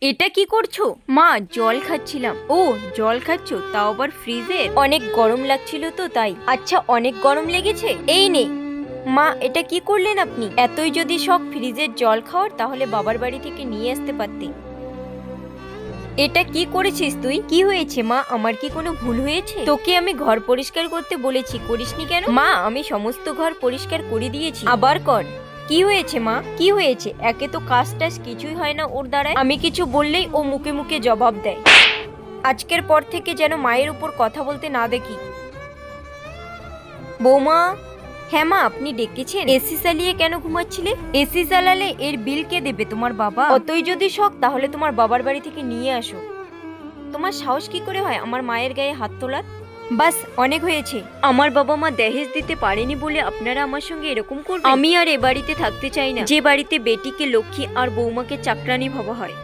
এটা কি করছো? মা, জল খাচ্ছিলাম। ও, জল খাচ্ছো, তাও আবার ফ্রিজে? অনেক গরম লাগছিল তো তাই। আচ্ছা, অনেক গরম লেগেছে, এই নে। মা, এটা কি করলেন আপনি? এতই যদি শখ ফ্রিজের জল খাওয়ার, তাহলে বাবার বাড়ি থেকে নিয়ে আসতে পারতে। এটা কি করেছিস তুই? কি হয়েছে মা? আমার কি কোনো ভুল হয়েছে? তোকে আমি ঘর পরিষ্কার করতে বলেছি, করিসনি কেন? মা, আমি সমস্ত ঘর পরিষ্কার করে দিয়েছি, আবার কর। কি হয়েছে মা? কি হয়েছে? একে তো কাজ টাজ কিছুই হয় না ওর দ্বারায়। আমি কিছু বললেই ও মুখে মুখে জবাব দেয়। আজকের পর থেকে যেন মায়ের উপর কথা বলতে না দেখি। বৌমা। হ্যাঁ মা, আপনি ডেকেছেন? এসি চালিয়ে কেন ঘুমাচ্ছিলে? এসি চালালে এর বিল কে দেবে? তোমার বাবা। অতই যদি শখ, তাহলে তোমার বাবার বাড়ি থেকে নিয়ে আসো। তোমার সাহস কি করে হয় আমার মায়ের গায়ে হাত তোলার? বাস, অনেক হয়েছে। আমার বাবা মা দহেজ দিতে পারেনি বলে আপনারা আমার সঙ্গে এরকম করবেন? আমি আর এ বাড়িতে থাকতে চাই না, যে বাড়িতে বেটিকে লক্ষ্মী আর বৌমাকে চাকরানি ভাবা হয়।